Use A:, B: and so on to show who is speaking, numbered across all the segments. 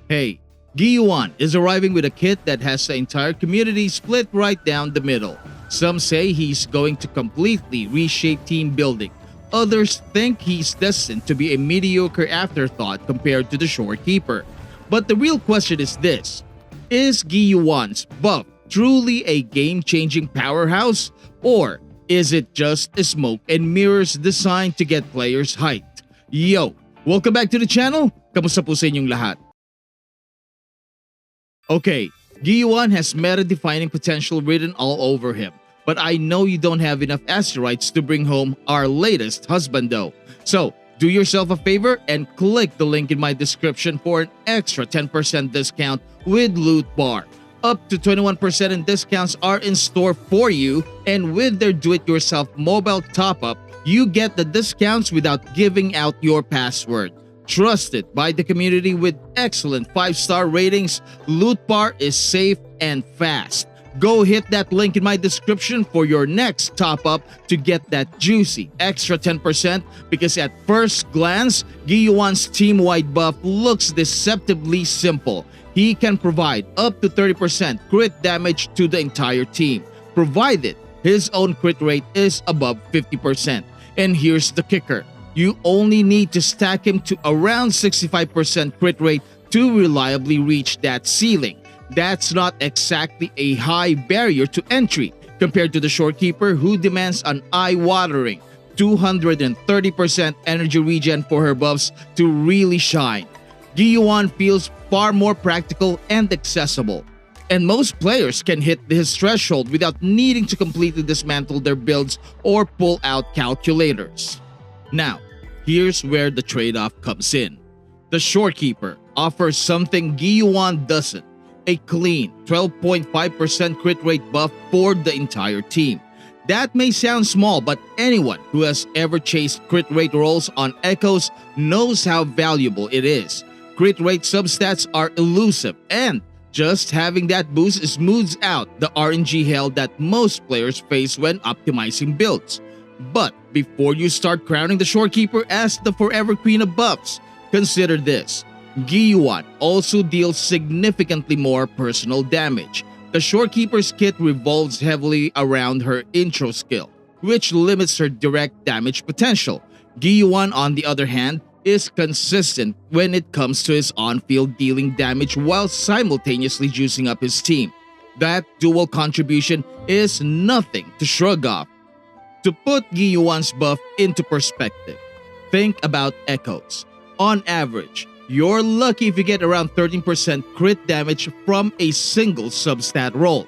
A: Hey, Qiuyuan is arriving with a kit that has the entire community split right down the middle. Some say he's going to completely reshape team building. Others think he's destined to be a mediocre afterthought compared to the Shorekeeper. But the real question is this: is Qiuyuan's buff truly a game-changing powerhouse? Or is it just a smoke and mirrors designed to get players hyped? Yo! Welcome back to the channel! Kamusta po sa inyong lahat? Okay, Guillan has meta-defining potential written all over him, but I know you don't have enough asteroids to bring home our latest husbando. So, do yourself a favor and click the link in my description for an extra 10% discount with Loot Bar. Up to 21% in discounts are in store for you, and with their do-it-yourself mobile top-up, you get the discounts without giving out your password. Trusted by the community with excellent 5-star ratings, Loot Bar is safe and fast. Go hit that link in my description for your next top-up to get that juicy extra 10%, because at first glance, Guillan's team-wide buff looks deceptively simple. He can provide up to 30% crit damage to the entire team, provided his own crit rate is above 50%. And here's the kicker: you only need to stack him to around 65% crit rate to reliably reach that ceiling. That's not exactly a high barrier to entry compared to the Shorekeeper, who demands an eye-watering 230% energy regen for her buffs to really shine. Qiuyuan feels far more practical and accessible, and most players can hit his threshold without needing to completely dismantle their builds or pull out calculators. Now, here's where the trade-off comes in. The Shorekeeper offers something Qiuyuan doesn't: a clean 12.5% crit rate buff for the entire team. That may sound small, but anyone who has ever chased crit rate rolls on Echoes knows how valuable it is. Crit rate substats are elusive, and just having that boost smooths out the RNG hell that most players face when optimizing builds. But before you start crowning the Shorekeeper as the forever queen of buffs, consider this: Qiuyuan also deals significantly more personal damage. The Shorekeeper's kit revolves heavily around her intro skill, which limits her direct damage potential. Qiuyuan, on the other hand, is consistent when it comes to his on-field dealing damage while simultaneously juicing up his team. That dual contribution is nothing to shrug off. To put Qiuyuan's buff into perspective, think about Echoes. On average, you're lucky if you get around 13% crit damage from a single substat roll.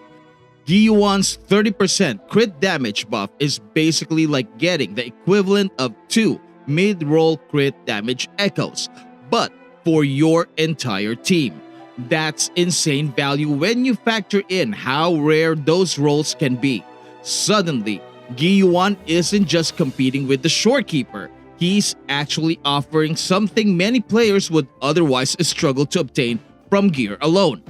A: Qiuyuan's 30% crit damage buff is basically like getting the equivalent of 2 mid-roll crit damage Echoes, but for your entire team. That's insane value when you factor in how rare those rolls can be. Suddenly, Qiuyuan isn't just competing with the Shorekeeper, he's actually offering something many players would otherwise struggle to obtain from gear alone.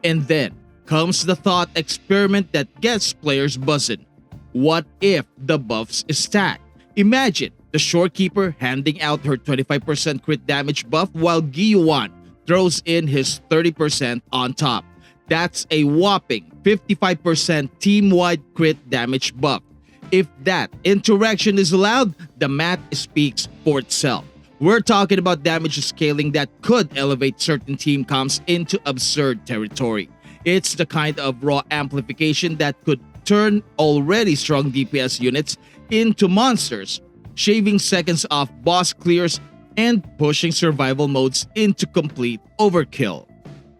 A: And then comes the thought experiment that gets players buzzing. What if the buffs stack? Imagine the Shorekeeper handing out her 25% crit damage buff while Qiuyuan throws in his 30% on top. That's a whopping 55% team-wide crit damage buff. If that interaction is allowed, the math speaks for itself. We're talking about damage scaling that could elevate certain team comps into absurd territory. It's the kind of raw amplification that could turn already strong DPS units into monsters, shaving seconds off boss clears and pushing survival modes into complete overkill.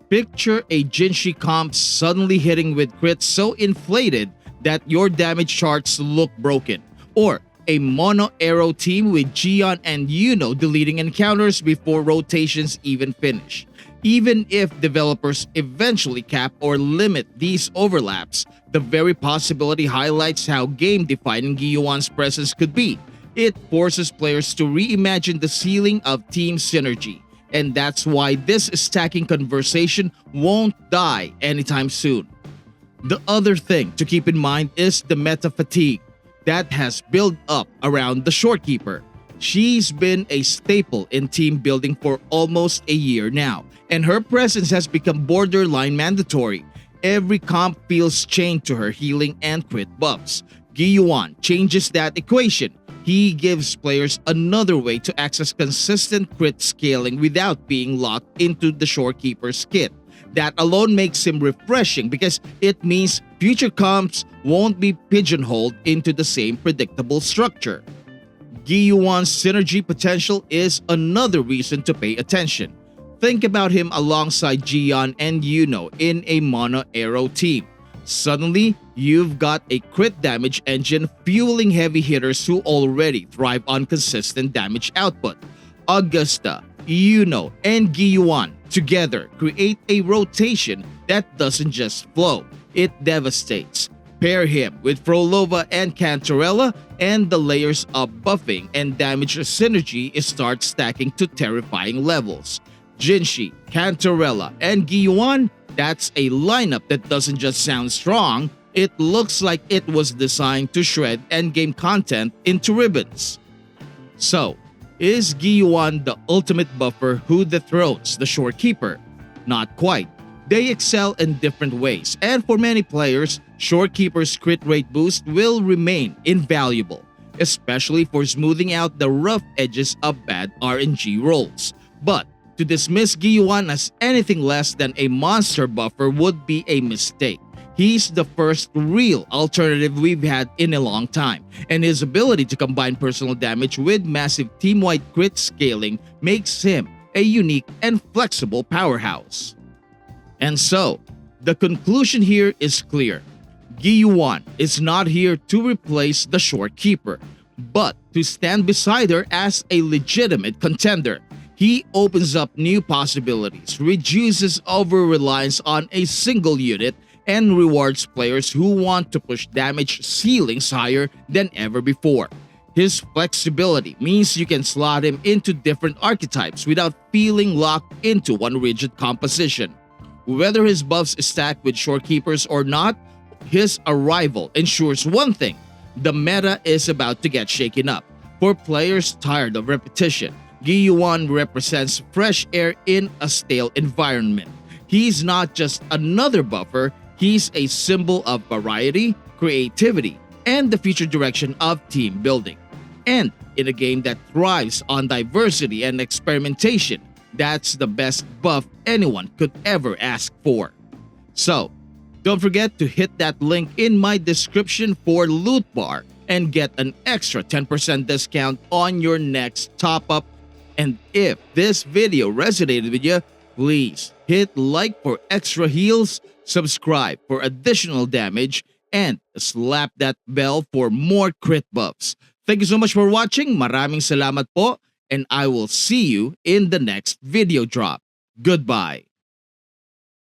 A: Picture a Jinshi comp suddenly hitting with crits so inflated that your damage charts look broken, or a mono arrow team with Guillan and deleting encounters before rotations even finish. Even if developers eventually cap or limit these overlaps, the very possibility highlights how game-defining Qiuyuan's presence could be. It forces players to reimagine the ceiling of team synergy, and that's why this stacking conversation won't die anytime soon. The other thing to keep in mind is the meta fatigue that has built up around the Shorekeeper. She's been a staple in team building for almost a year now, and her presence has become borderline mandatory. Every comp feels chained to her healing and crit buffs. Qiuyuan changes that equation. He gives players another way to access consistent crit scaling without being locked into the Shorekeeper's kit. That alone makes him refreshing because it means future comps won't be pigeonholed into the same predictable structure. Qiuyuan's synergy potential is another reason to pay attention. Think about him alongside Guillan and Yuno in a mono arrow team. Suddenly, you've got a crit damage engine fueling heavy hitters who already thrive on consistent damage output. Augusta, Yuno, and Qiuyuan together create a rotation that doesn't just flow, it devastates. Pair him with Frolova and Cantarella, and the layers of buffing and damage synergy start stacking to terrifying levels. Jinshi, Cantarella, and Qiuyuan, that's a lineup that doesn't just sound strong, it looks like it was designed to shred endgame content into ribbons. So, is Qiuyuan the ultimate buffer who dethrones the Shorekeeper? Not quite. They excel in different ways, and for many players, Shorekeeper's crit rate boost will remain invaluable, especially for smoothing out the rough edges of bad RNG rolls. But to dismiss Qiuyuan as anything less than a monster buffer would be a mistake. He's the first real alternative we've had in a long time, and his ability to combine personal damage with massive team-wide crit scaling makes him a unique and flexible powerhouse. And so, the conclusion here is clear. Qiuyuan is not here to replace the Shorekeeper, but to stand beside her as a legitimate contender. He opens up new possibilities, reduces over-reliance on a single unit, and rewards players who want to push damage ceilings higher than ever before. His flexibility means you can slot him into different archetypes without feeling locked into one rigid composition. Whether his buffs stack with Shorekeepers or not, his arrival ensures one thing: the meta is about to get shaken up. For players tired of repetition, Qiuyuan represents fresh air in a stale environment. He's not just another buffer, he's a symbol of variety, creativity, and the future direction of team building. And in a game that thrives on diversity and experimentation, that's the best buff anyone could ever ask for. So, don't forget to hit that link in my description for Loot Bar and get an extra 10% discount on your next top-up. And if this video resonated with you, please hit like for extra heals, subscribe for additional damage, and slap that bell for more crit buffs. Thank you so much for watching. Maraming salamat po, and I will see you in the next video drop. Goodbye.